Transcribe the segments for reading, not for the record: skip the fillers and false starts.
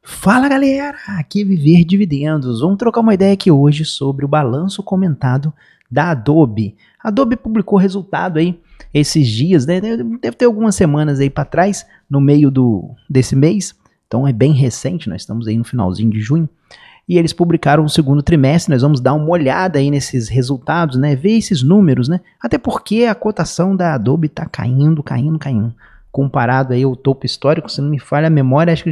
Fala galera, aqui é Viver Dividendos. Vamos trocar uma ideia aqui hoje sobre o balanço comentado da Adobe. A Adobe publicou resultado aí esses dias, né? Deve ter algumas semanas aí para trás, no meio desse mês. Então é bem recente, nós estamos aí no finalzinho de junho. E eles publicaram o segundo trimestre, nós vamos dar uma olhada aí nesses resultados, né? Ver esses números, né? Até porque a cotação da Adobe está caindo. Comparado aí ao topo histórico, se não me falha a memória, acho que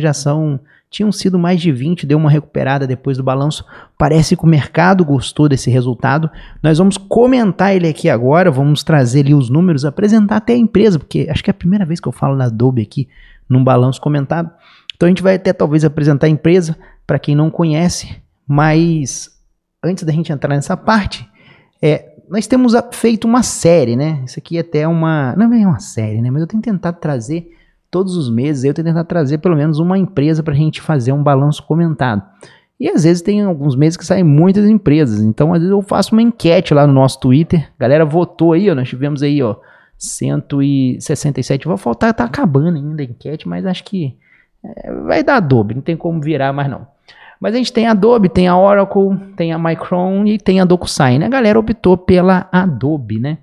tinham sido mais de 20, deu uma recuperada depois do balanço. Parece que o mercado gostou desse resultado. Nós vamos comentar ele aqui agora, vamos trazer ali os números, apresentar até a empresa, porque acho que é a primeira vez que eu falo na Adobe aqui, num balanço comentado. Então a gente vai até talvez apresentar a empresa, para quem não conhece, mas antes da gente entrar nessa parte, nós temos feito uma série, né? Isso aqui até não é uma série, né? Mas eu tenho tentado trazer todos os meses, eu tenho tentado trazer pelo menos uma empresa para a gente fazer um balanço comentado. E às vezes tem alguns meses que saem muitas empresas, então às vezes eu faço uma enquete lá no nosso Twitter, a galera votou aí, ó, nós tivemos aí, ó, 167, vai faltar, tá acabando ainda a enquete, mas acho que vai dar Adobe, não tem como virar mais não. Mas a gente tem a Adobe, tem a Oracle, tem a Micron e tem a DocuSign. A galera optou pela Adobe, né?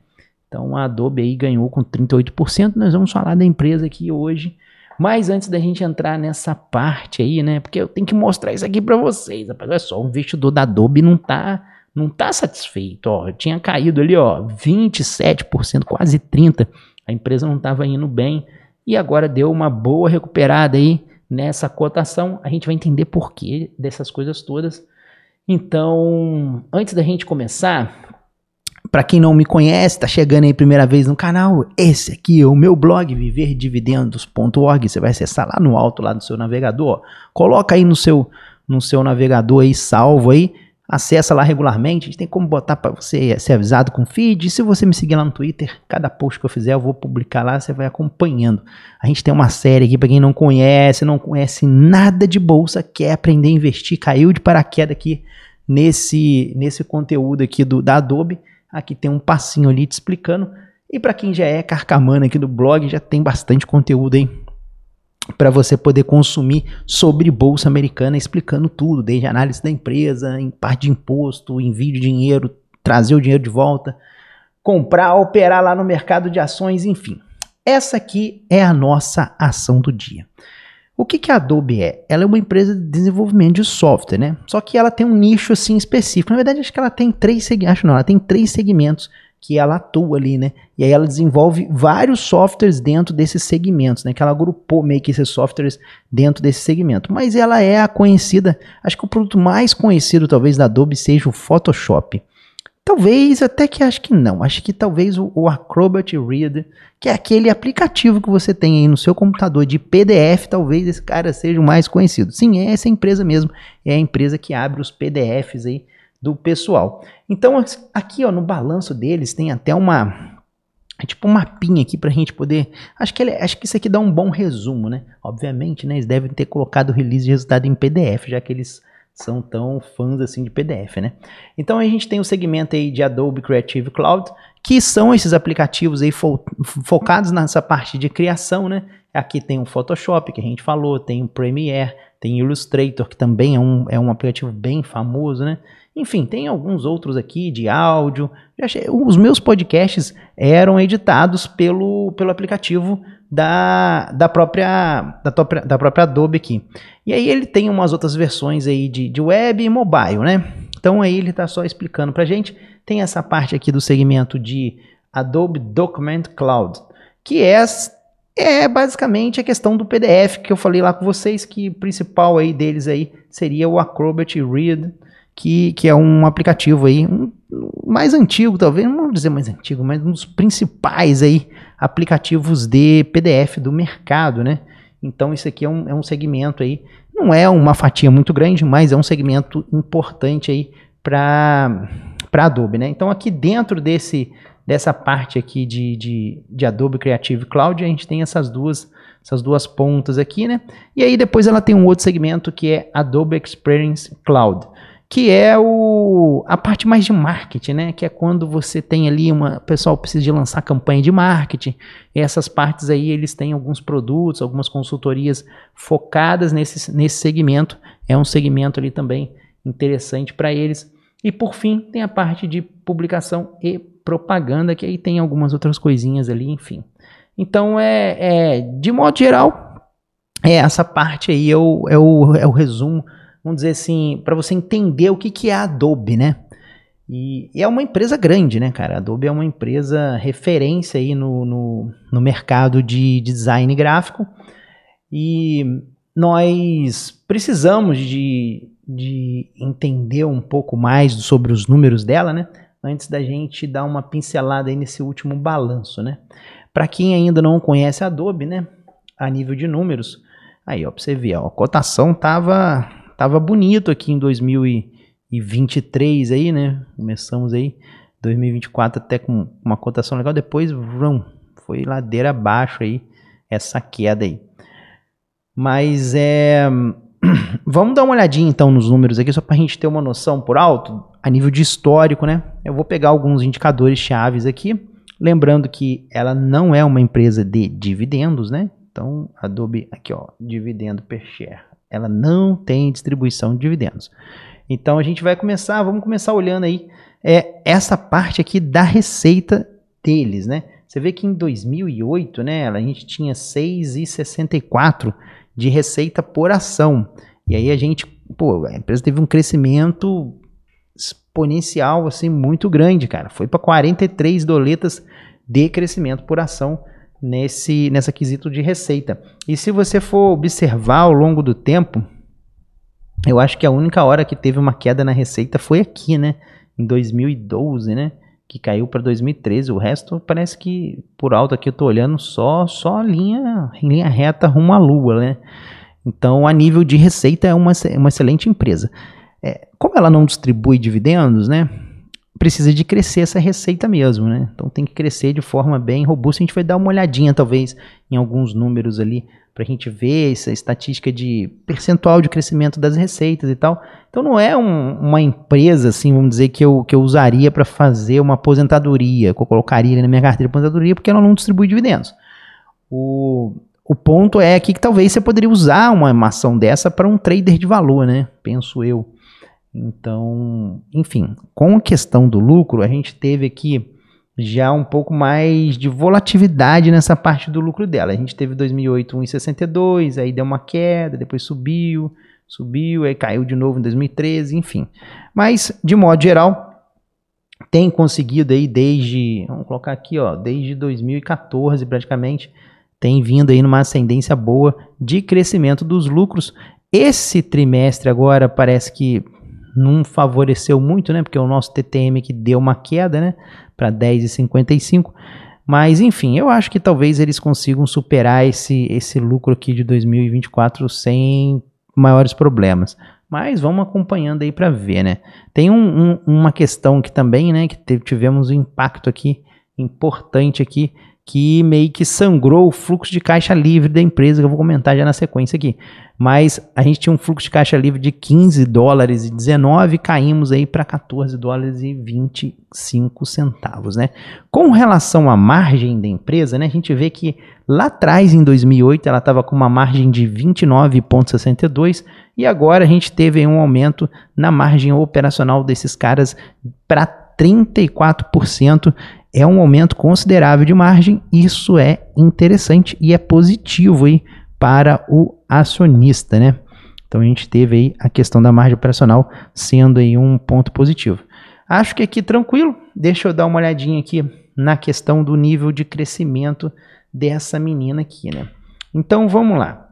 Então a Adobe aí ganhou com 38%. Nós vamos falar da empresa aqui hoje. Mas antes da gente entrar nessa parte aí, né? Porque eu tenho que mostrar isso aqui para vocês. Rapaz, olha só, o investidor da Adobe não tá satisfeito. Ó, tinha caído ali, ó, 27%, quase 30%. A empresa não estava indo bem. E agora deu uma boa recuperada aí nessa cotação. A gente vai entender por que dessas coisas todas. Então, antes da gente começar, para quem não me conhece, tá chegando aí primeira vez no canal, esse aqui é o meu blog, viverdividendos.org. Você vai acessar lá no alto, lá do seu navegador. Ó. Coloca aí no seu navegador aí, salvo aí. Acessa lá regularmente, a gente tem como botar para você ser avisado com feed. E se você me seguir lá no Twitter, cada post que eu fizer eu vou publicar lá, você vai acompanhando. A gente tem uma série aqui para quem não conhece nada de bolsa, quer aprender a investir, caiu de paraquedas aqui nesse conteúdo aqui da Adobe. Aqui tem um passinho ali te explicando. E para quem já é carcamano aqui do blog, já tem bastante conteúdo aí para você poder consumir sobre bolsa americana, explicando tudo, desde análise da empresa, em parte de imposto, envio de dinheiro, trazer o dinheiro de volta, comprar, operar lá no mercado de ações, enfim. Essa aqui é a nossa ação do dia. O que a Adobe é? Ela é uma empresa de desenvolvimento de software, né? Só que ela tem um nicho assim específico. Na verdade, acho que ela tem ela tem três segmentos que ela atua ali, né? E aí ela desenvolve vários softwares dentro desses segmentos, né? Que ela agrupou meio que esses softwares dentro desse segmento. Mas ela é a conhecida, acho que o produto mais conhecido talvez da Adobe seja o Photoshop. Talvez, até que acho que não. Acho que talvez o Acrobat Reader, que é aquele aplicativo que você tem aí no seu computador de PDF, talvez esse cara seja o mais conhecido. Sim, é essa empresa mesmo. É a empresa que abre os PDFs aí do pessoal. Então aqui ó, no balanço deles tem até tipo um mapinha aqui pra gente poder, acho que isso aqui dá um bom resumo, né? Obviamente, né, eles devem ter colocado o release de resultado em PDF, já que eles são tão fãs assim de PDF, né? Então a gente tem o segmento aí de Adobe Creative Cloud, que são esses aplicativos aí focados nessa parte de criação, né? Aqui tem o Photoshop, que a gente falou, tem o Premiere, tem o Illustrator, que também é um aplicativo bem famoso, né? Enfim, tem alguns outros aqui de áudio. Os meus podcasts eram editados pelo aplicativo da própria Adobe aqui. E aí ele tem umas outras versões aí de web e mobile, né? Então aí ele está só explicando pra gente. Tem essa parte aqui do segmento de Adobe Document Cloud, que é basicamente a questão do PDF que eu falei lá com vocês, que o principal aí deles aí seria o Acrobat Reader, que é um aplicativo aí, mais antigo talvez, não vou dizer mais antigo, mas um dos principais aí aplicativos de PDF do mercado, né? Então isso aqui é um segmento aí, não é uma fatia muito grande, mas é um segmento importante aí para Adobe, né? Então aqui dentro dessa parte aqui de Adobe Creative Cloud, a gente tem essas duas pontas aqui, né? E aí depois ela tem um outro segmento que é Adobe Experience Cloud, que é a parte mais de marketing, né? Que é quando você tem ali o pessoal precisa de lançar campanha de marketing. E essas partes aí, eles têm alguns produtos, algumas consultorias focadas nesse segmento. É um segmento ali também interessante para eles. E por fim, tem a parte de publicação e propaganda, que aí tem algumas outras coisinhas ali, enfim. Então, de modo geral, essa parte aí é o resumo, vamos dizer assim, para você entender o que é a Adobe, né? E é uma empresa grande, né, cara? A Adobe é uma empresa referência aí no mercado de design gráfico. E nós precisamos de entender um pouco mais sobre os números dela, né? Antes da gente dar uma pincelada aí nesse último balanço, né? Para quem ainda não conhece a Adobe, né? A nível de números, aí ó, para você ver, ó, a cotação tava bonito aqui em 2023 aí, né? Começamos aí 2024 até com uma cotação legal, depois foi ladeira abaixo aí essa queda aí. Mas vamos dar uma olhadinha então nos números aqui, só para a gente ter uma noção por alto, a nível de histórico, né? Eu vou pegar alguns indicadores chaves aqui, lembrando que ela não é uma empresa de dividendos, né? Então, Adobe, aqui ó, dividendo per share, ela não tem distribuição de dividendos. Então, vamos começar olhando aí essa parte aqui da receita deles, né? Você vê que em 2008, né, a gente tinha 6,64 de receita por ação. E aí a empresa teve um crescimento exponencial, assim, muito grande, cara. Foi para 43 doletas de crescimento por ação nessa quesito de receita. E se você for observar ao longo do tempo, eu acho que a única hora que teve uma queda na receita foi aqui, né? Em 2012, né? Que caiu para 2013. O resto parece que, por alto aqui eu tô olhando, só linha reta rumo à lua, né? Então, a nível de receita, é uma excelente empresa. Como ela não distribui dividendos, né? Precisa de crescer essa receita mesmo, né? Então, tem que crescer de forma bem robusta. A gente vai dar uma olhadinha, talvez, em alguns números ali, para a gente ver essa estatística de percentual de crescimento das receitas e tal. Então não é uma empresa, assim, vamos dizer, que eu usaria para fazer uma aposentadoria, que eu colocaria ali na minha carteira de aposentadoria, porque ela não distribui dividendos. O ponto é aqui que talvez você poderia usar uma ação dessa para um trader de valor, né? Penso eu. Então, enfim, com a questão do lucro, a gente teve aqui já um pouco mais de volatilidade nessa parte do lucro dela. A gente teve 2008 1,62, aí deu uma queda, depois subiu, aí caiu de novo em 2013, enfim. Mas, de modo geral, tem conseguido aí vamos colocar aqui, ó, desde 2014 praticamente, tem vindo aí numa ascendência boa de crescimento dos lucros. Esse trimestre agora parece que não favoreceu muito, né? Porque o nosso TTM que deu uma queda, né? Para 10,55. Mas, enfim, eu acho que talvez eles consigam superar esse lucro aqui de 2024 sem maiores problemas. Mas vamos acompanhando aí para ver, né? Tem uma questão que também, né? Que tivemos um impacto aqui importante aqui, que meio que sangrou o fluxo de caixa livre da empresa, que eu vou comentar já na sequência aqui. Mas a gente tinha um fluxo de caixa livre de 15 dólares e 19, caímos aí para 14 dólares e 25 centavos, né? Com relação à margem da empresa, né, a gente vê que lá atrás, em 2008, ela estava com uma margem de 29,62 e agora a gente teve aí um aumento na margem operacional desses caras para 34%. É um aumento considerável de margem, isso é interessante e é positivo aí para o acionista, né? Então a gente teve aí a questão da margem operacional sendo aí um ponto positivo. Acho que aqui tranquilo, deixa eu dar uma olhadinha aqui na questão do nível de crescimento dessa menina aqui, né? Então vamos lá,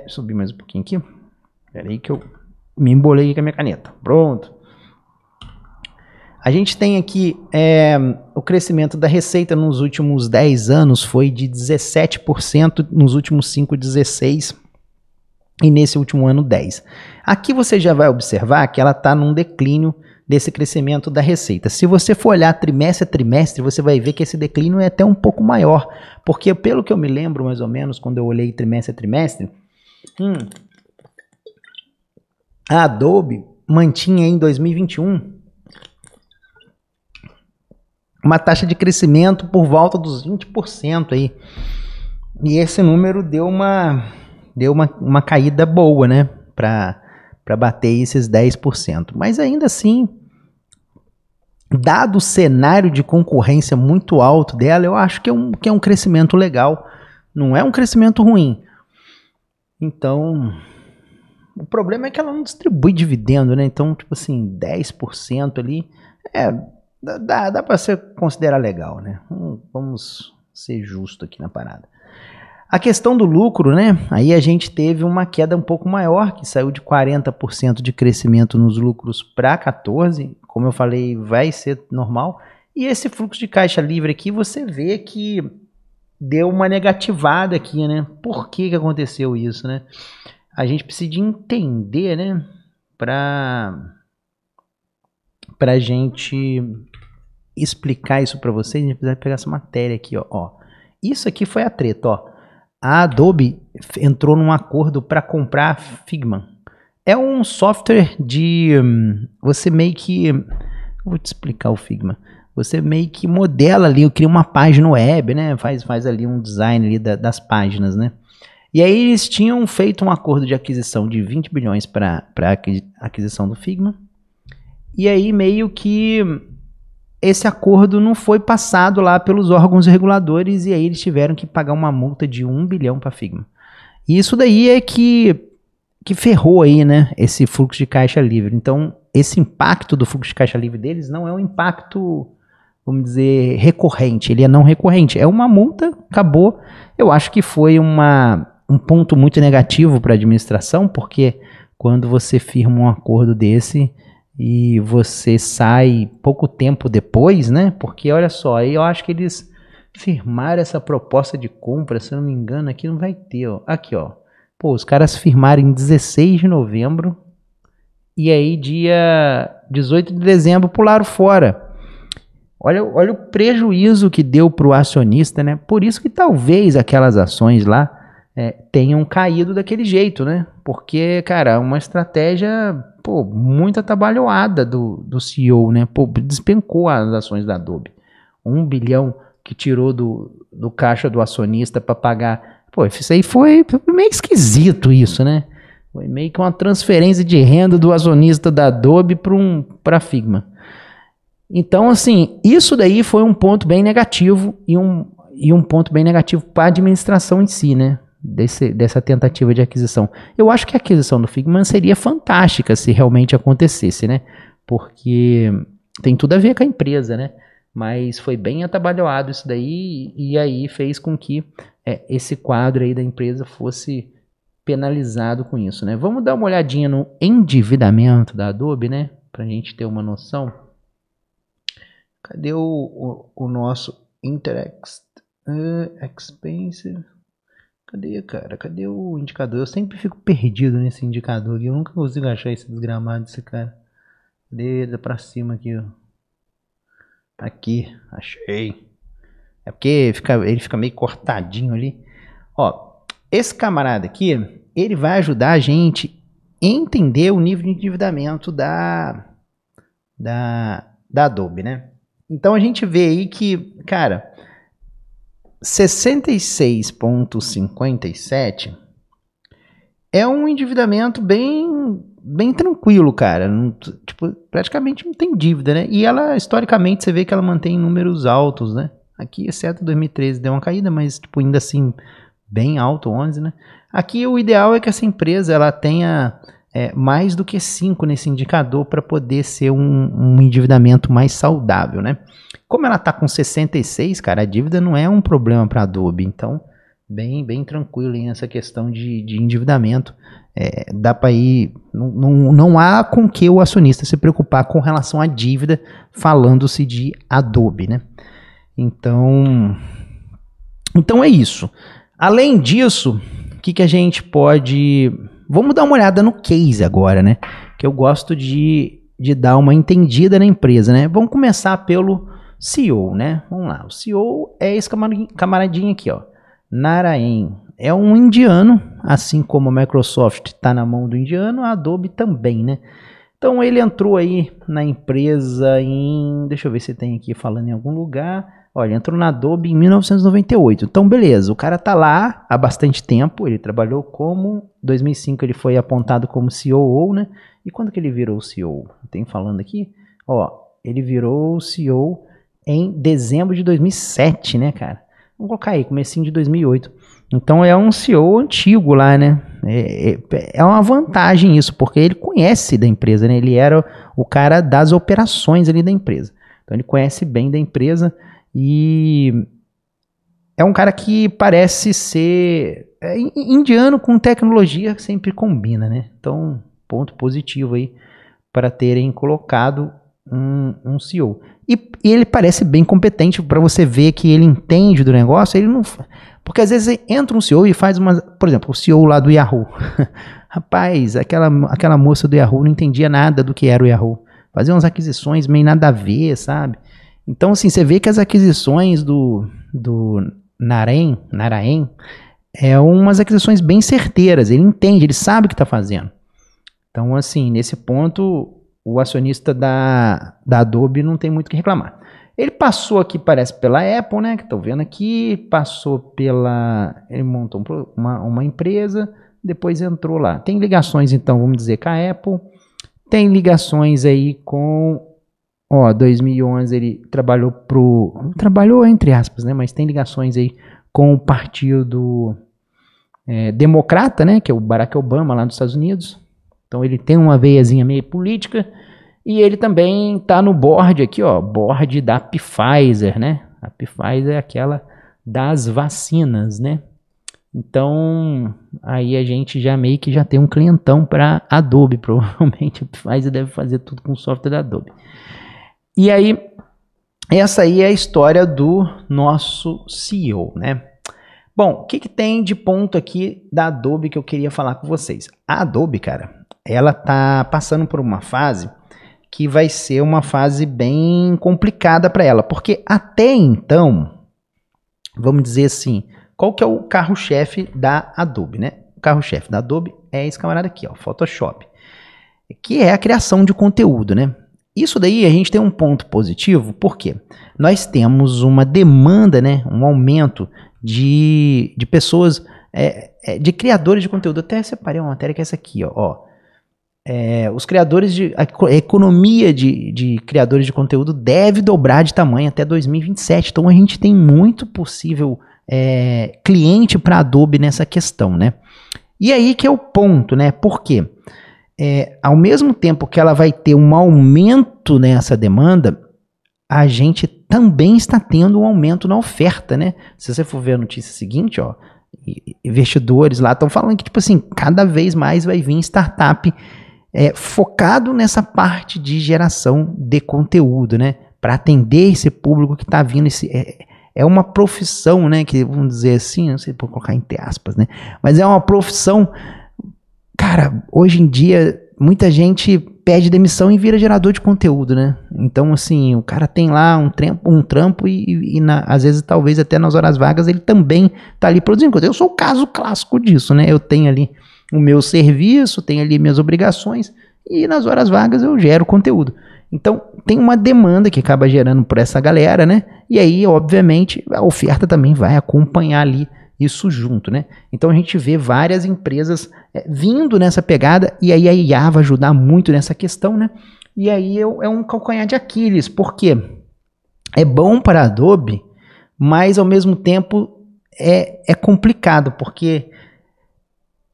subir mais um pouquinho aqui, espera aí que eu me embolei aqui com a minha caneta, pronto. A gente tem aqui o crescimento da receita nos últimos 10 anos foi de 17%, nos últimos 5, 16%, e nesse último ano 10%. Aqui você já vai observar que ela está num declínio desse crescimento da receita. Se você for olhar trimestre a trimestre, você vai ver que esse declínio é até um pouco maior, porque pelo que eu me lembro mais ou menos, quando eu olhei trimestre a trimestre, a Adobe mantinha em 2021 uma taxa de crescimento por volta dos 20% aí. E esse número deu uma caída boa, né? Para bater esses 10%. Mas ainda assim, dado o cenário de concorrência muito alto dela, eu acho que é um crescimento legal. Não é um crescimento ruim. Então, o problema é que ela não distribui dividendo, né? Então, tipo assim, 10% ali, dá para você considerar legal, né? Vamos ser justo aqui na parada. A questão do lucro, né? Aí a gente teve uma queda um pouco maior, que saiu de 40% de crescimento nos lucros para 14%. Como eu falei, vai ser normal. E esse fluxo de caixa livre aqui, você vê que deu uma negativada aqui, né? Por que aconteceu isso, né? A gente precisa entender, né? Pra gente explicar isso para vocês, a gente precisa pegar essa matéria aqui, ó. Isso aqui foi a treta, ó. A Adobe entrou num acordo para comprar a Figma. É um software de você meio que, eu vou te explicar o Figma. Você meio que modela ali, cria uma página web, né? Faz ali um design ali das páginas, né? E aí eles tinham feito um acordo de aquisição de 20 bilhões para aquisição do Figma. E aí meio que esse acordo não foi passado lá pelos órgãos reguladores e aí eles tiveram que pagar uma multa de 1 bilhão para a Figma. E isso daí é que ferrou aí, né, esse fluxo de caixa livre. Então, esse impacto do fluxo de caixa livre deles não é um impacto, vamos dizer, recorrente. Ele é não recorrente. É uma multa, acabou. Eu acho que foi um ponto muito negativo para a administração, porque quando você firma um acordo desse e você sai pouco tempo depois, né? Porque olha só, eu acho que eles firmaram essa proposta de compra, se eu não me engano, aqui não vai ter, ó. Aqui, ó. Pô, os caras firmaram em 16 de novembro e aí dia 18 de dezembro pularam fora. Olha o prejuízo que deu para o acionista, né? Por isso que talvez aquelas ações lá tenham caído daquele jeito, né? Porque, cara, uma estratégia, pô, muito atabalhoada do CEO, né? Pô, despencou as ações da Adobe. 1 bilhão que tirou do caixa do acionista para pagar. Pô, isso aí foi meio esquisito isso, né? Foi meio que uma transferência de renda do acionista da Adobe para a Figma. Então, assim, isso daí foi um ponto bem negativo e um ponto bem negativo para a administração em si, né? Dessa tentativa de aquisição. Eu acho que a aquisição do Figma seria fantástica se realmente acontecesse, né? Porque tem tudo a ver com a empresa, né? Mas foi bem atabalhoado isso daí e aí fez com que esse quadro aí da empresa fosse penalizado com isso, né? Vamos dar uma olhadinha no endividamento da Adobe, né? Pra gente ter uma noção. Cadê o nosso Expensive? Cadê, cara? Cadê o indicador? Eu sempre fico perdido nesse indicador e eu nunca consigo achar esse desgramado desse cara. Cadê? Dá pra cima aqui, ó. Aqui, achei. É porque ele fica meio cortadinho ali. Ó, esse camarada aqui, ele vai ajudar a gente a entender o nível de endividamento da Adobe, né? Então a gente vê aí que, cara, 66,57 é um endividamento bem tranquilo, cara. Tipo, praticamente não tem dívida, né? E ela, historicamente, você vê que ela mantém números altos, né? Aqui, exceto 2013, deu uma caída, mas tipo, ainda assim, bem alto, 11, né? Aqui o ideal é que essa empresa ela tenha mais do que 5 nesse indicador para poder ser um endividamento mais saudável, né? Como ela está com 66, cara, a dívida não é um problema para a Adobe, então bem tranquilo nessa questão de endividamento. Dá para ir, não há com que o acionista se preocupar com relação à dívida, falando-se de Adobe, né? Então é isso. Além disso, o que a gente pode... Vamos dar uma olhada no case agora, né? Que eu gosto de dar uma entendida na empresa, né? Vamos começar pelo CEO, né? Vamos lá. O CEO é esse camaradinho aqui, ó. Narayan. É um indiano, assim como a Microsoft está na mão do indiano, a Adobe também, né? Então ele entrou aí na empresa em, deixa eu ver se tem aqui falando em algum lugar. Olha, entrou na Adobe em 1998. Então beleza, o cara tá lá há bastante tempo, ele trabalhou como, 2005 ele foi apontado como COO, né? E quando que ele virou CEO? Tem falando aqui? Ó, ele virou CEO em dezembro de 2007, né, cara? Vamos colocar aí, comecinho de 2008. Então é um CEO antigo lá, né? É uma vantagem isso, porque ele conhece da empresa, né? Ele era o cara das operações ali da empresa. Então ele conhece bem da empresa e é um cara que parece ser indiano com tecnologia, sempre combina, né? Então, ponto positivo aí para terem colocado um CEO. E ele parece bem competente para você ver que ele entende do negócio, ele não... Porque às vezes entra um CEO e faz uma... Por exemplo, o CEO lá do Yahoo. Rapaz, aquela moça do Yahoo não entendia nada do que era o Yahoo. Fazia umas aquisições meio nada a ver, sabe? Então, assim, você vê que as aquisições do Narayan é umas aquisições bem certeiras. Ele entende, ele sabe o que está fazendo. Então, assim, nesse ponto, o acionista da Adobe não tem muito o que reclamar. Ele passou aqui, parece, pela Apple, né? Que estou vendo aqui. Passou pela... Ele montou uma empresa, depois entrou lá. Tem ligações, então, vamos dizer, com a Apple. Tem ligações aí com... Ó, 2011 ele trabalhou trabalhou entre aspas, né? Mas tem ligações aí com o partido democrata, né? Que é o Barack Obama lá nos Estados Unidos. Então ele tem uma veiazinha meio política. E ele também está no board aqui, ó, board da Pfizer, né? A Pfizer é aquela das vacinas, né? Então, aí a gente já meio que já tem um clientão para Adobe, provavelmente a Pfizer deve fazer tudo com o software da Adobe. E aí, essa aí é a história do nosso CEO, né? Bom, o que tem de ponto aqui da Adobe que eu queria falar com vocês? A Adobe, cara, ela tá passando por uma fase que vai ser uma fase bem complicada para ela, porque até então, vamos dizer assim, qual que é o carro-chefe da Adobe, né? O carro-chefe da Adobe é esse camarada aqui, ó, Photoshop, que é a criação de conteúdo, né? Isso daí a gente tem um ponto positivo, porque nós temos uma demanda, né, um aumento de pessoas, de criadores de conteúdo. Eu até separei uma matéria que é essa aqui, ó. Os criadores a economia de criadores de conteúdo deve dobrar de tamanho até 2027. Então a gente tem muito possível cliente para Adobe nessa questão, né? E aí que é o ponto, né? Por quê? Ao mesmo tempo que ela vai ter um aumento nessa demanda, a gente também está tendo um aumento na oferta, né? Se você for ver a notícia seguinte, ó, investidores lá estão falando que, tipo assim, cada vez mais vai vir startup focado nessa parte de geração de conteúdo, né? Para atender esse público que está vindo. É uma profissão, né? Que vamos dizer assim, não sei por colocar entre aspas, né? Mas é uma profissão, cara, hoje em dia muita gente pede demissão e vira gerador de conteúdo, né? Então, assim, o cara tem lá um trampo e às vezes, talvez até nas horas vagas, ele também tá ali produzindo conteúdo. Eu sou o caso clássico disso, né? Eu tenho ali o meu serviço, tenho ali minhas obrigações e nas horas vagas eu gero conteúdo. Então, tem uma demanda que acaba gerando por essa galera, né? E aí, obviamente, a oferta também vai acompanhar ali isso junto, né? Então, a gente vê várias empresas vindo nessa pegada e aí a IA vai ajudar muito nessa questão, né? E aí é um calcanhar de Aquiles, porque é bom para a Adobe, mas ao mesmo tempo é complicado, porque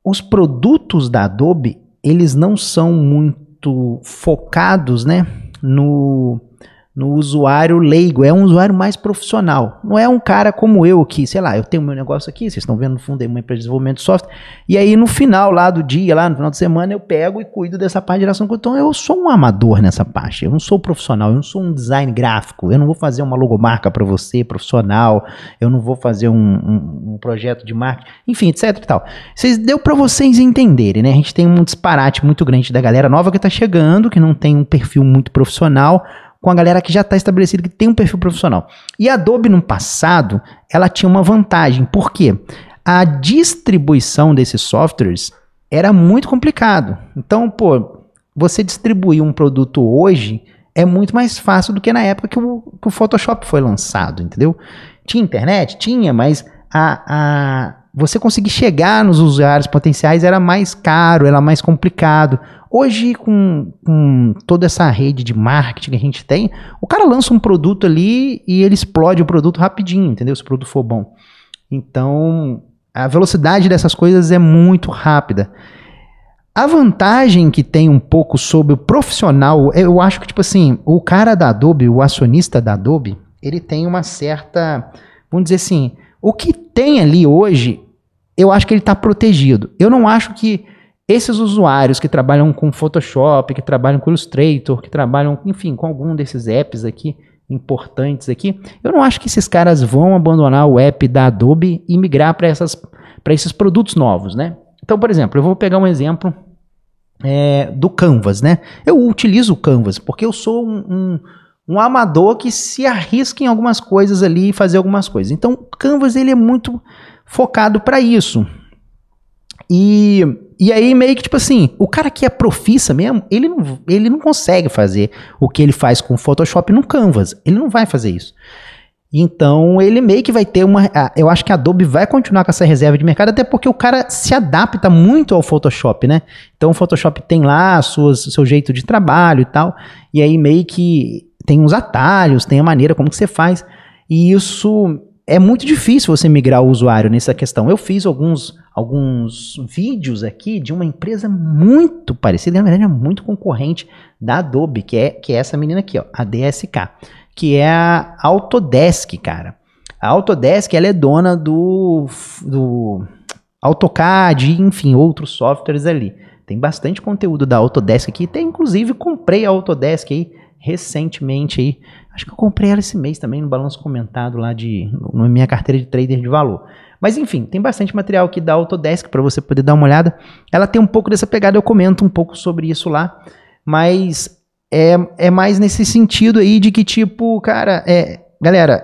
os produtos da Adobe, eles não são muito focados, né, no usuário leigo, é um usuário mais profissional. Não é um cara como eu que, sei lá, eu tenho meu negócio aqui, vocês estão vendo no fundo, é uma empresa de desenvolvimento de software, e aí no final lá do dia, lá no final de semana, eu pego e cuido dessa parte de geração de conteúdo. Então eu sou um amador nessa parte, eu não sou profissional, eu não sou um design gráfico, eu não vou fazer uma logomarca para você, profissional, eu não vou fazer um projeto de marketing, enfim, etc e tal. Deu para vocês entenderem, né? A gente tem um disparate muito grande da galera nova que tá chegando, que não tem um perfil muito profissional, com a galera que já está estabelecida, que tem um perfil profissional. E a Adobe, no passado, ela tinha uma vantagem. Por quê? A distribuição desses softwares era muito complicado. Então, pô, você distribuir um produto hoje é muito mais fácil do que na época que o Photoshop foi lançado, entendeu? Tinha internet? Tinha, mas você conseguir chegar nos usuários potenciais era mais caro, era mais complicado. Hoje, com toda essa rede de marketing que a gente tem, o cara lança um produto ali e ele explode o produto rapidinho, entendeu? Se o produto for bom. Então, a velocidade dessas coisas é muito rápida. A vantagem que tem um pouco sobre o profissional, eu acho que, tipo assim, o cara da Adobe, o acionista da Adobe, ele tem uma certa, vamos dizer assim, o que tem ali hoje, eu acho que ele está protegido. Eu não acho que esses usuários que trabalham com Photoshop, que trabalham com Illustrator, que trabalham, enfim, com algum desses apps aqui, importantes aqui, eu não acho que esses caras vão abandonar o app da Adobe e migrar para esses produtos novos, né? Então, por exemplo, eu vou pegar um exemplo do Canvas, né? Eu utilizo o Canvas porque eu sou um amador que se arrisca em algumas coisas ali e fazer algumas coisas. Então, o Canvas ele é muito focado para isso. E aí meio que tipo assim, o cara que é profissa mesmo, ele não consegue fazer o que ele faz com o Photoshop no Canvas. Ele não vai fazer isso. Então, ele meio que vai ter eu acho que a Adobe vai continuar com essa reserva de mercado, até porque o cara se adapta muito ao Photoshop, né? Então, o Photoshop tem lá seu jeito de trabalho e tal, e aí meio que tem uns atalhos, tem a maneira como que você faz, e isso é muito difícil você migrar o usuário nessa questão. Eu fiz alguns vídeos aqui de uma empresa muito parecida, na verdade é muito concorrente da Adobe, que é essa menina aqui, ó, a DSK. Que é a Autodesk, cara. A Autodesk, ela é dona do AutoCAD, enfim, outros softwares ali. Tem bastante conteúdo da Autodesk aqui. Inclusive, comprei a Autodesk aí recentemente aí. Acho que eu comprei ela esse mês também no balanço comentado lá na minha carteira de trader de valor. Mas enfim, tem bastante material aqui da Autodesk para você poder dar uma olhada. Ela tem um pouco dessa pegada, eu comento um pouco sobre isso lá. Mas é mais nesse sentido aí de que, tipo, cara, galera,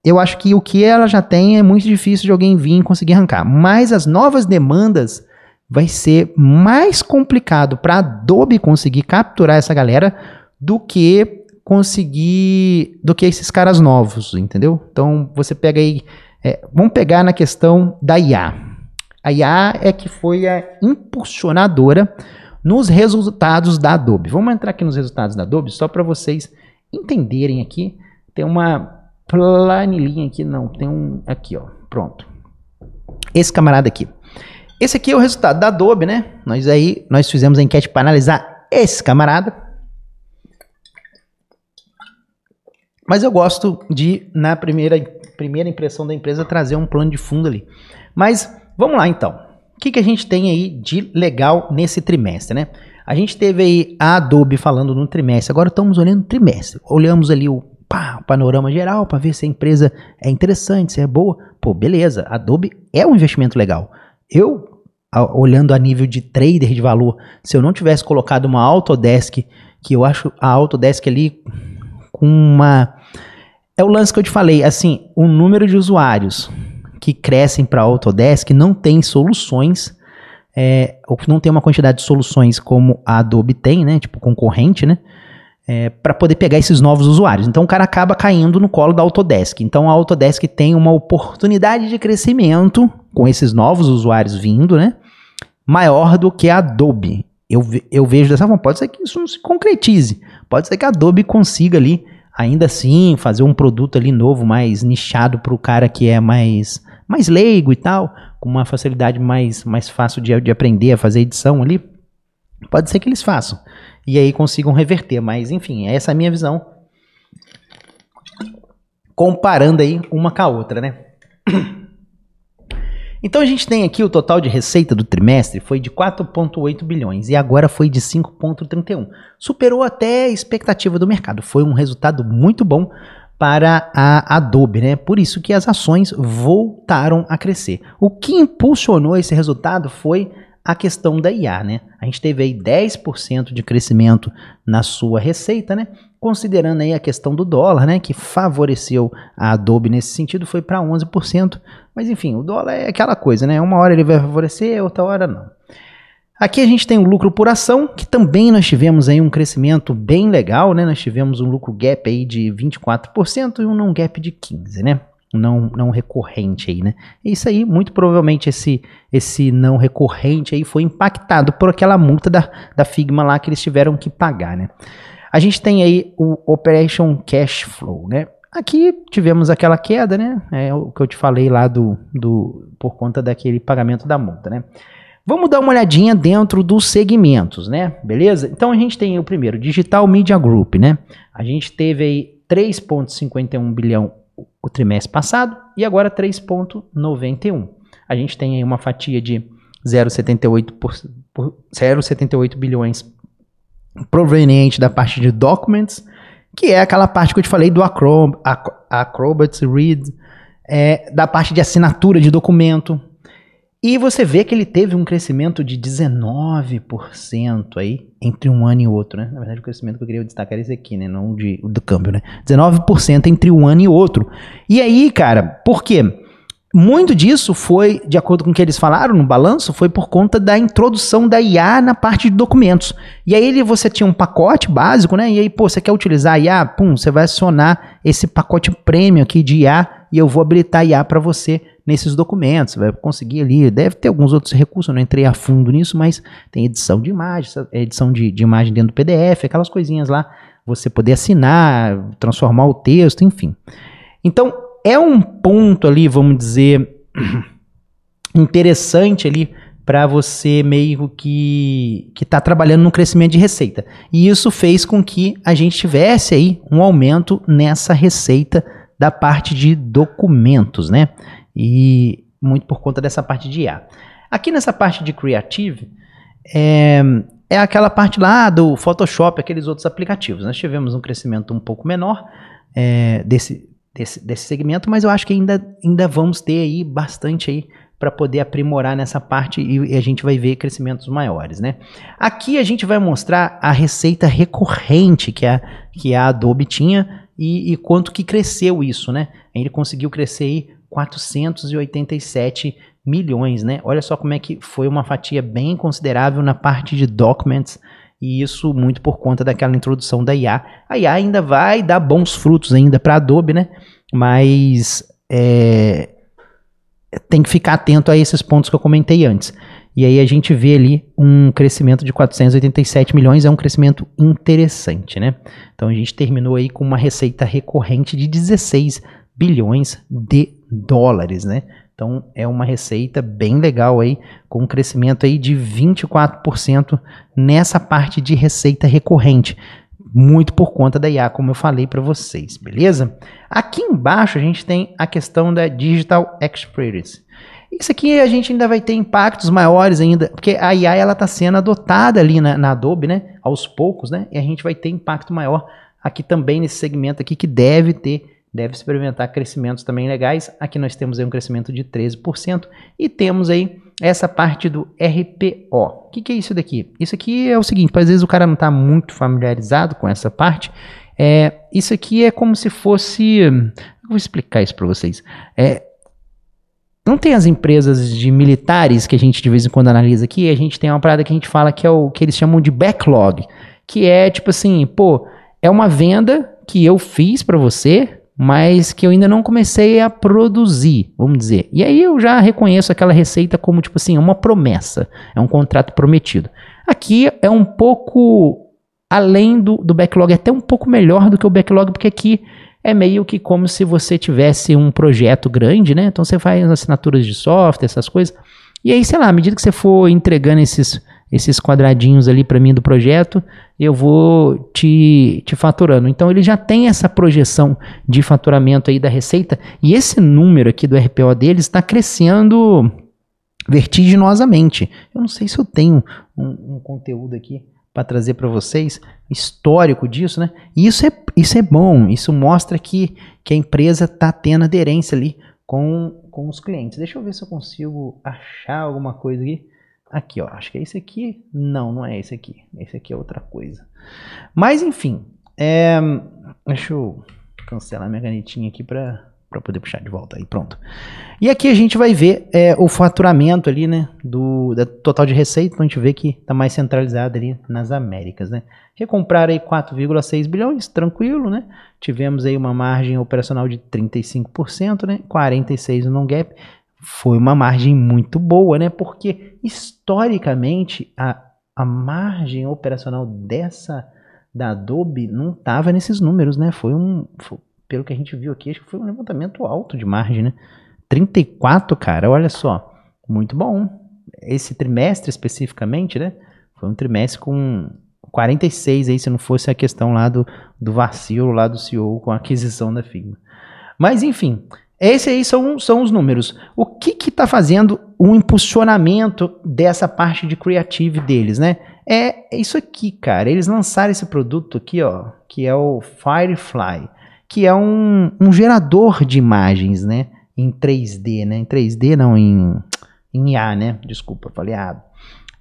eu acho que o que ela já tem é muito difícil de alguém vir e conseguir arrancar. Mas as novas demandas vai ser mais complicado para a Adobe conseguir capturar essa galera do que esses caras novos, entendeu? Então, você pega aí, vamos pegar na questão da IA. A IA é que foi a impulsionadora nos resultados da Adobe. Vamos entrar aqui nos resultados da Adobe, só para vocês entenderem aqui. Tem uma planilhinha aqui, não, tem aqui, ó, pronto. Esse camarada aqui. Esse aqui é o resultado da Adobe, né? Nós fizemos a enquete para analisar esse camarada. Mas eu gosto de, na primeira impressão da empresa, trazer um plano de fundo ali. Mas, vamos lá então. O que a gente tem aí de legal nesse trimestre, né? A gente teve aí a Adobe falando no trimestre, agora estamos olhando o trimestre. Olhamos ali o panorama geral para ver se a empresa é interessante, se é boa. Pô, beleza, a Adobe é um investimento legal. Olhando a nível de trader de valor, se eu não tivesse colocado uma Autodesk, que eu acho a Autodesk ali com uma... É o lance que eu te falei, assim, o número de usuários que crescem para a Autodesk não tem soluções, ou não tem uma quantidade de soluções como a Adobe tem, né, tipo concorrente, né, para poder pegar esses novos usuários. Então o cara acaba caindo no colo da Autodesk. Então a Autodesk tem uma oportunidade de crescimento com esses novos usuários vindo, né, maior do que a Adobe. Eu vejo dessa forma. Pode ser que isso não se concretize, pode ser que a Adobe consiga ali ainda assim fazer um produto ali novo, mais nichado para o cara que é mais leigo e tal, com uma facilidade mais fácil de aprender a fazer edição ali. Pode ser que eles façam e aí consigam reverter, mas enfim, essa é a minha visão comparando aí uma com a outra, né? Então a gente tem aqui o total de receita do trimestre foi de 4,8 bilhões e agora foi de 5,31. Superou até a expectativa do mercado. Foi um resultado muito bom para a Adobe, né? Por isso que as ações voltaram a crescer. O que impulsionou esse resultado foi a questão da IA, né? A gente teve aí 10% de crescimento na sua receita, né? Considerando aí a questão do dólar, né, que favoreceu a Adobe nesse sentido, foi para 11%. Mas enfim, o dólar é aquela coisa, né? Uma hora ele vai favorecer, outra hora não. Aqui a gente tem o lucro por ação, que também nós tivemos aí um crescimento bem legal, né? Nós tivemos um lucro gap aí de 24% e um não gap de 15%, né? Não recorrente aí, né? Isso aí, muito provavelmente esse não recorrente aí foi impactado por aquela multa da Figma lá que eles tiveram que pagar, né? A gente tem aí o Operation Cash Flow, né? Aqui tivemos aquela queda, né? É o que eu te falei lá por conta daquele pagamento da multa, né? Vamos dar uma olhadinha dentro dos segmentos, né? Beleza? Então a gente tem o primeiro, Digital Media Group, né? A gente teve aí 3,51 bilhão o trimestre passado e agora 3,91. A gente tem aí uma fatia de 0,78 bilhões proveniente da parte de Documents, que é aquela parte que eu te falei do Acrobat Read, da parte de assinatura de documento. E você vê que ele teve um crescimento de 19% aí entre um ano e outro, né? Na verdade, o crescimento que eu queria destacar era esse aqui, né? Não do câmbio, né? 19% entre um ano e outro. E aí, cara, por quê? Muito disso foi, de acordo com o que eles falaram no balanço, foi por conta da introdução da IA na parte de documentos. E aí você tinha um pacote básico, né? E aí, pô, você quer utilizar a IA? Pum, você vai acionar esse pacote premium aqui de IA e eu vou habilitar a IA para você nesses documentos. Você vai conseguir ali, deve ter alguns outros recursos, eu não entrei a fundo nisso, mas tem edição de imagem, edição de imagem dentro do PDF, aquelas coisinhas lá, você poder assinar, transformar o texto, enfim. Então, é um ponto ali, vamos dizer, interessante ali para você meio que está trabalhando no crescimento de receita. E isso fez com que a gente tivesse aí um aumento nessa receita da parte de documentos, né? E muito por conta dessa parte de IA. Aqui nessa parte de Creative, é aquela parte lá do Photoshop, aqueles outros aplicativos. Nós tivemos um crescimento um pouco menor desse segmento, mas eu acho que ainda vamos ter aí bastante aí para poder aprimorar nessa parte e a gente vai ver crescimentos maiores, né? Aqui a gente vai mostrar a receita recorrente que a Adobe tinha e quanto que cresceu isso, né? Ele conseguiu crescer aí 487 milhões, né? Olha só como é que foi uma fatia bem considerável na parte de Documents, e isso muito por conta daquela introdução da IA. A IA ainda vai dar bons frutos ainda para a Adobe, né? Mas tem que ficar atento a esses pontos que eu comentei antes. E aí a gente vê ali um crescimento de 487 milhões, é um crescimento interessante, né? Então a gente terminou aí com uma receita recorrente de 16 bilhões de dólares, né? Então é uma receita bem legal aí, com um crescimento aí de 24% nessa parte de receita recorrente, muito por conta da IA, como eu falei para vocês, beleza? Aqui embaixo a gente tem a questão da Digital Experience. Isso aqui a gente ainda vai ter impactos maiores ainda, porque a IA ela está sendo adotada ali na Adobe, né? Aos poucos, né? E a gente vai ter impacto maior aqui também nesse segmento aqui que deve experimentar crescimentos também legais. Aqui nós temos aí um crescimento de 13% e temos aí essa parte do RPO. O que é isso daqui? Isso aqui é o seguinte, às vezes o cara não está muito familiarizado com essa parte. Isso aqui é como se fosse... Eu vou explicar isso para vocês. Não tem as empresas de militares que a gente de vez em quando analisa aqui, a gente tem uma parada que a gente fala que é o que eles chamam de backlog, que é tipo assim, pô, é uma venda que eu fiz para você, mas que eu ainda não comecei a produzir, vamos dizer. E aí eu já reconheço aquela receita como tipo assim, uma promessa, é um contrato prometido. Aqui é um pouco além do backlog, é até um pouco melhor do que o backlog, porque aqui é meio que como se você tivesse um projeto grande, né? Então você faz assinaturas de software, essas coisas. E aí, sei lá, à medida que você for entregando esses quadradinhos ali para mim do projeto, eu vou te faturando. Então ele já tem essa projeção de faturamento aí da receita. E esse número aqui do RPO deles está crescendo vertiginosamente. Eu não sei se eu tenho um conteúdo aqui para trazer para vocês, histórico disso, né? E isso é bom, isso mostra que a empresa está tendo aderência ali com os clientes. Deixa eu ver se eu consigo achar alguma coisa aqui. Aqui, ó, acho que é esse aqui. Não é esse aqui. Esse aqui é outra coisa. Mas, enfim, deixa eu cancelar minha canetinha aqui para para poder puxar de volta aí, pronto. E aqui a gente vai ver o faturamento ali, né, da total de receita, então a gente vê que está mais centralizado ali nas Américas, né. Recomprar aí 4,6 bilhões, tranquilo, né. Tivemos aí uma margem operacional de 35%, né, 46% no non-GAAP. Foi uma margem muito boa, né, porque historicamente a margem operacional da Adobe não estava nesses números, né, pelo que a gente viu aqui, acho que foi um levantamento alto de margem, né? 34, cara, olha só, muito bom. Esse trimestre especificamente, né? Foi um trimestre com 46 aí, se não fosse a questão lá do vacilo lá do CEO com a aquisição da Figma. Mas enfim, esses aí são os números. O que tá fazendo o impulsionamento dessa parte de creative deles, né? É isso aqui, cara. Eles lançaram esse produto aqui, ó, que é o Firefly, que é um gerador de imagens, né? Em 3D, né? Em 3D não, em IA, né? Desculpa, falei errado.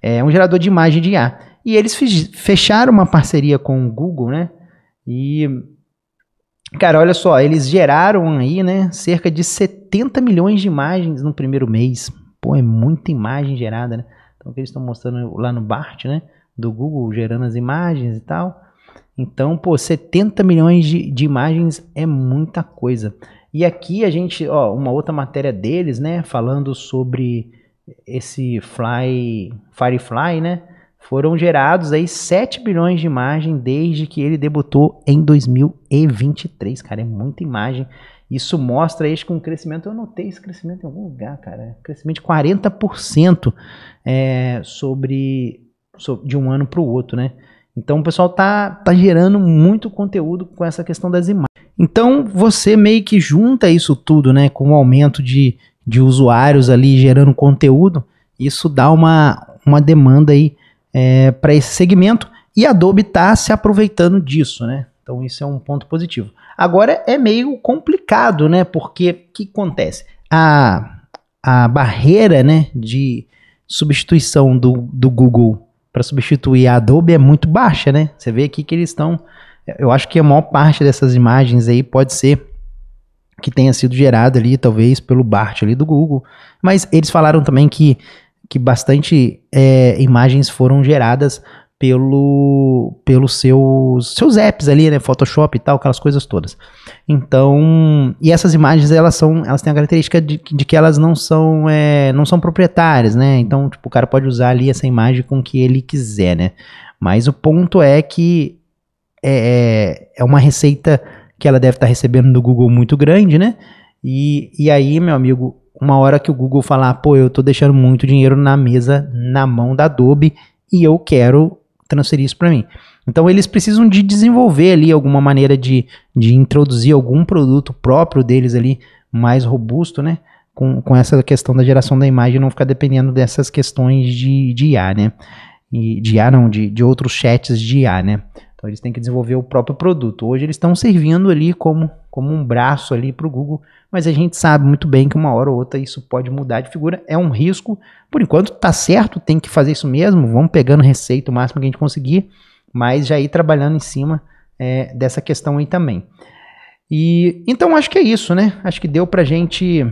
É um gerador de imagem de IA. E eles fecharam uma parceria com o Google, né? E, cara, olha só, eles geraram aí, né? Cerca de 70 milhões de imagens no primeiro mês. Pô, é muita imagem gerada, né? Então, o que eles estão mostrando lá no BART, né? Do Google gerando as imagens e tal. Então, pô, 70 milhões de imagens é muita coisa. E aqui a gente, ó, uma outra matéria deles, né, falando sobre esse Firefly, né, foram gerados aí 7 bilhões de imagens desde que ele debutou em 2023, cara, é muita imagem. Isso mostra aí com um crescimento, eu notei esse crescimento em algum lugar, cara, crescimento de 40% de um ano para o outro, né. Então o pessoal tá gerando muito conteúdo com essa questão das imagens. Então você meio que junta isso tudo, né, com o aumento de usuários ali gerando conteúdo, isso dá uma demanda aí para esse segmento e a Adobe está se aproveitando disso, né? Então isso é um ponto positivo. Agora é meio complicado, né? Porque o que acontece? A barreira, né, de substituição do Google para substituir a Adobe é muito baixa, né? Você vê aqui que eles estão... Eu acho que a maior parte dessas imagens aí pode ser que tenha sido gerada ali, talvez, pelo BART ali do Google. Mas eles falaram também que bastante imagens foram geradas pelos seus apps ali, né? Photoshop e tal, aquelas coisas todas. Então, e essas imagens, elas têm a característica de que elas não são proprietárias, né? Então, tipo, o cara pode usar ali essa imagem com o que ele quiser, né? Mas o ponto é que é uma receita que ela deve estar recebendo do Google muito grande, né? E aí, meu amigo, uma hora que o Google falar, pô, eu tô deixando muito dinheiro na mesa, na mão da Adobe, e eu quero transferir isso para mim. Então eles precisam de desenvolver ali alguma maneira de introduzir algum produto próprio deles ali, mais robusto, né? Com essa questão da geração da imagem, não ficar dependendo dessas questões de IA, né? E de IA não, de outros chats de IA, né? Então eles têm que desenvolver o próprio produto. Hoje eles estão servindo ali como um braço ali para o Google, mas a gente sabe muito bem que uma hora ou outra isso pode mudar de figura, é um risco. Por enquanto tá certo, tem que fazer isso mesmo, vamos pegando receita o máximo que a gente conseguir, mas já ir trabalhando em cima dessa questão aí também. E então acho que é isso, né? Acho que deu pra gente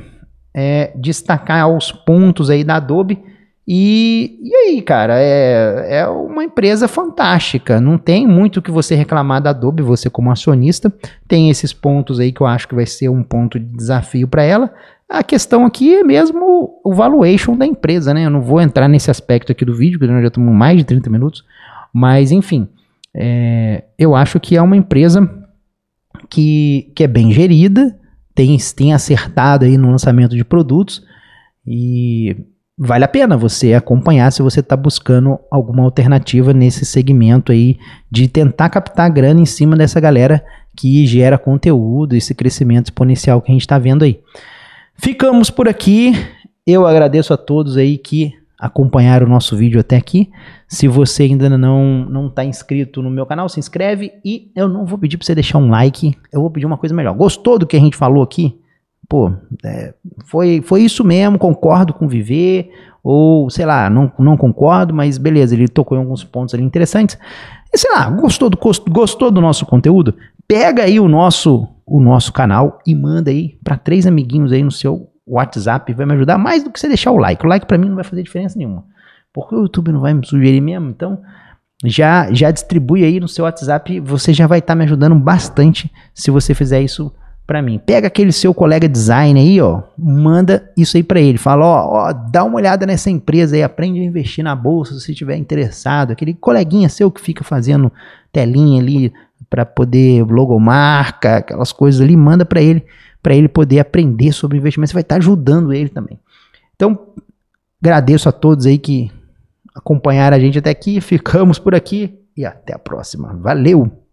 destacar os pontos aí da Adobe. E aí, cara, é uma empresa fantástica, não tem muito o que você reclamar da Adobe, você como acionista, tem esses pontos aí que eu acho que vai ser um ponto de desafio para ela. A questão aqui é mesmo o valuation da empresa, né? Eu não vou entrar nesse aspecto aqui do vídeo, porque nós já estamos mais de 30 minutos, mas enfim, eu acho que é uma empresa que é bem gerida, tem acertado aí no lançamento de produtos e vale a pena você acompanhar se você está buscando alguma alternativa nesse segmento aí de tentar captar grana em cima dessa galera que gera conteúdo, esse crescimento exponencial que a gente está vendo aí. Ficamos por aqui. Eu agradeço a todos aí que acompanharam o nosso vídeo até aqui. Se você ainda não está inscrito no meu canal, se inscreve e eu não vou pedir para você deixar um like, eu vou pedir uma coisa melhor. Gostou do que a gente falou aqui? Pô, foi isso mesmo, concordo com Viver, ou sei lá, não concordo, mas beleza, ele tocou em alguns pontos ali interessantes. E sei lá, gostou do nosso conteúdo? Pega aí o nosso o nosso canal e manda aí para 3 amiguinhos aí no seu WhatsApp. Vai me ajudar mais do que você deixar o like. O like para mim não vai fazer diferença nenhuma, porque o YouTube não vai me sugerir mesmo. Então já distribui aí no seu WhatsApp. Você já vai estar me ajudando bastante se você fizer isso para mim. Pega aquele seu colega design aí, ó, manda isso aí para ele. Fala, ó, dá uma olhada nessa empresa aí, aprende a investir na bolsa se estiver interessado. Aquele coleguinha seu que fica fazendo telinha ali para poder logomarca, aquelas coisas ali, manda para ele poder aprender sobre investimento. Você vai estar ajudando ele também. Então, agradeço a todos aí que acompanharam a gente até aqui. Ficamos por aqui e até a próxima. Valeu!